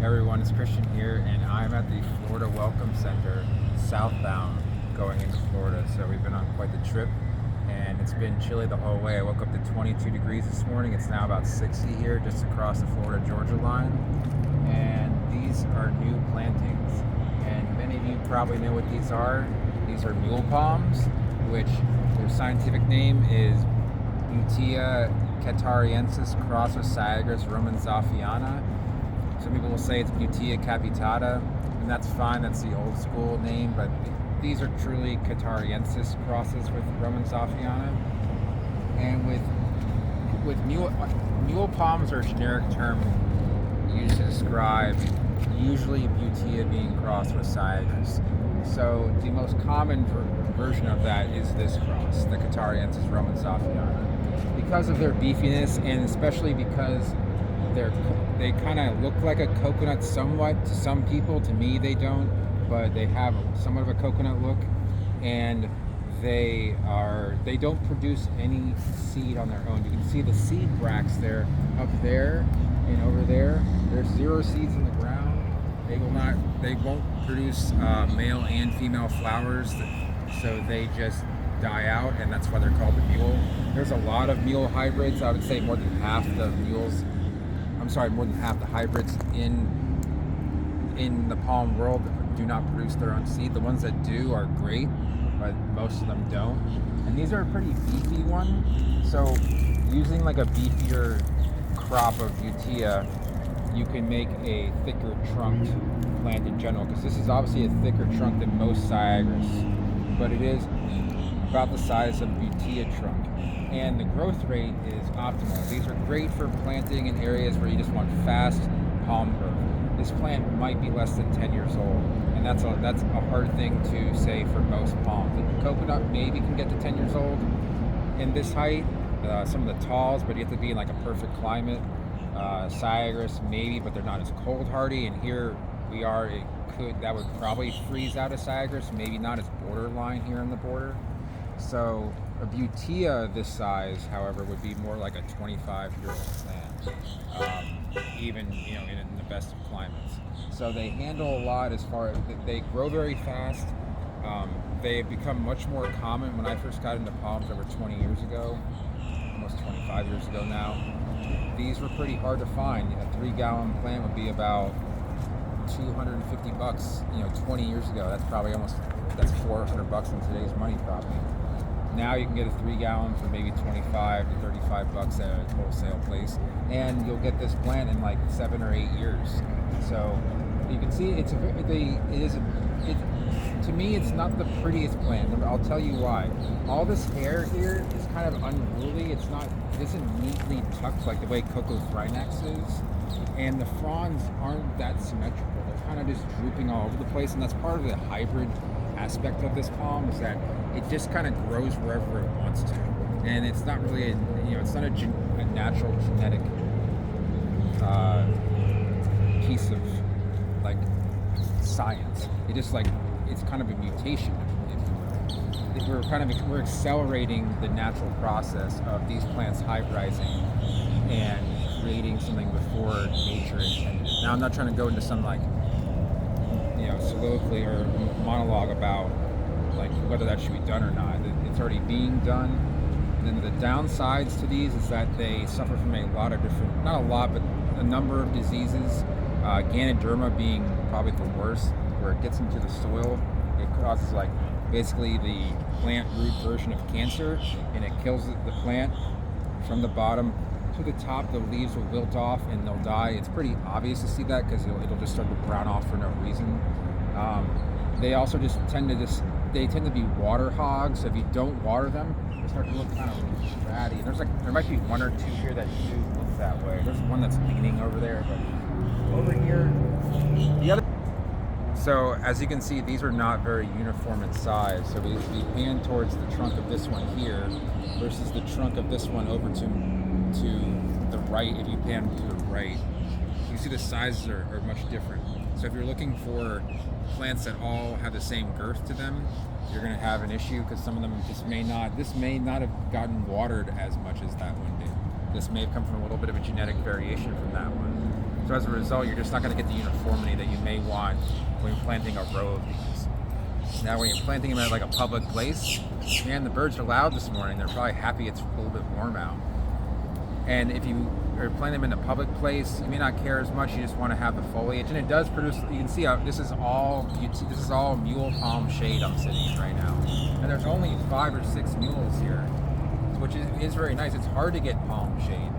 Everyone, it's Christian here, and I'm at the Florida Welcome Center, southbound, going into Florida. So we've been on quite the trip, and it's been chilly the whole way. I woke up to 22 degrees this morning. It's now about 60 here, just across the Florida-Georgia line. And these are new plantings, and many of you probably know what these are. These are mule palms, which their scientific name is Butea catariensis crossed with Cyagrus romans-zoffiana. Some people will say it's Butea capitata, and that's fine, that's the old school name, but these are truly catariensis crosses with romans-zoffiana. And with mule palms are a generic term used to describe usually Butea being crossed with Cyagrus. So the most common version of that is this cross, the catariensis romans-zoffiana. Because of their beefiness, and especially because they kind of look like a coconut somewhat to some people. To me, they don't, but they have somewhat of a coconut look, and they don't produce any seed on their own. You can see the seed bracts there, up there and over there. There's 0 seeds in the ground. They won't produce male and female flowers, so they just die out, and that's why they're called the mule. There's a lot of mule hybrids. I would say more than half the hybrids in the palm world do not produce their own seed. The ones that do are great, but most of them don't. And these are a pretty beefy one. So using like a beefier crop of Butea, you can make a thicker trunked plant in general, because this is obviously a thicker trunk than most Cyagrus, but it is about the size of Butea trunk, and the growth rate is optimal. These are great for planting in areas where you just want fast palm growth. This plant might be less than 10 years old, and that's a hard thing to say for most palms. The coconut maybe can get to 10 years old in this height, some of the talls, but you have to be in like a perfect climate. Cyagrus maybe, but they're not as cold hardy, and here we are, that would probably freeze out a Cyagrus, maybe not as borderline here in the border. So a Butea this size, however, would be more like a 25-year-old plant, even in the best of climates. So they handle a lot as far as they grow very fast. They have become much more common. When I first got into palms over 20 years ago, almost 25 years ago now, these were pretty hard to find. A 3-gallon plant would be about $250. 20 years ago, that's $400 in today's money probably. Now you can get a 3-gallon for maybe $25 to $35 at a wholesale place, and you'll get this plant in like 7 or 8 years. So you can see to me, it's not the prettiest plant. I'll tell you why. All this hair here is kind of unruly. It isn't neatly tucked like the way Coco Thrinax is, and the fronds aren't that symmetrical. They're kind of just drooping all over the place, and that's part of the hybrid aspect of this palm, is that it just kind of grows wherever it wants to, and it's not really it's not a natural genetic piece of like science. It's kind of a mutation, if you will. We're accelerating the natural process of these plants hybridizing and creating something before nature intended. Now, I'm not trying to go into some soliloquy or monologue about like whether that should be done or not. It's already being done. And then the downsides to these is that they suffer from a lot of different, not a lot, but a number of diseases. Ganoderma being probably the worst, where it gets into the soil. It causes basically the plant root version of cancer, and it kills the plant from the bottom to the top. The leaves will wilt off and they'll die. It's pretty obvious to see that because it'll just start to brown off for no reason. They also just tend to be water hogs. So if you don't water them, they start to look kind of ratty. There might be 1 or 2 here that do look that way. There's one that's leaning over there, but over here, the other. So as you can see, these are not very uniform in size. So we pan towards the trunk of this one here versus the trunk of this one over to the right. If you pan to the right, you see the sizes are much different. So if you're looking for plants that all have the same girth to them, you're going to have an issue, because some of them this may not have gotten watered as much as that one did. This may have come from a little bit of a genetic variation from that one. So as a result, you're just not going to get the uniformity that you may want when you're planting a row of these. Now when you're planting them at like a public place, man, the birds are loud this morning. They're probably happy it's a little bit warm out. And if you are planting them in a public place, you may not care as much. You just want to have the foliage, and it does produce. You can see how this is all mule palm shade I'm sitting in right now, and there's only 5 or 6 mules here, which is very nice. It's hard to get palm shade.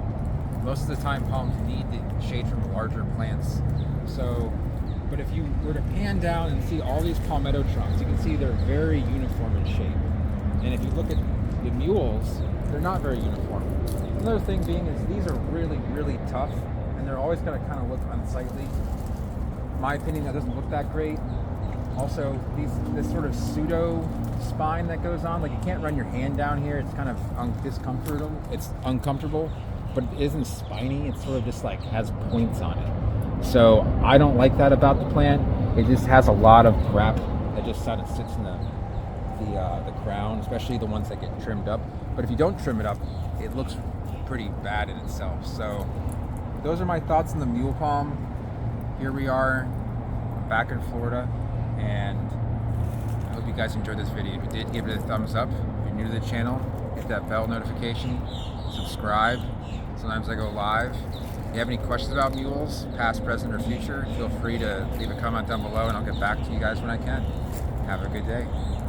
Most of the time, palms need the shade from larger plants. So, but if you were to pan down and see all these palmetto trunks, you can see they're very uniform in shape. And if you look at the mules, they're not very uniform. Another thing being is these are really, really tough, and they're always going to kind of look unsightly. In my opinion, that doesn't look that great. Also, this sort of pseudo spine that goes on, like you can't run your hand down here. It's kind of discomfortable. It's uncomfortable, but it isn't spiny. It's sort of just like has points on it. So I don't like that about the plant. It just has a lot of crap that just sort of sits in the crown, especially the ones that get trimmed up. But if you don't trim it up, it looks pretty bad in itself. So those are my thoughts on the mule palm. Here we are back in Florida, and I hope you guys enjoyed this video. If you did, give it a thumbs up. If you're new to the channel, hit that bell notification, subscribe. Sometimes I go live. If you have any questions about mules, past, present, or future, feel free to leave a comment down below, and I'll get back to you guys when I can. Have a good day.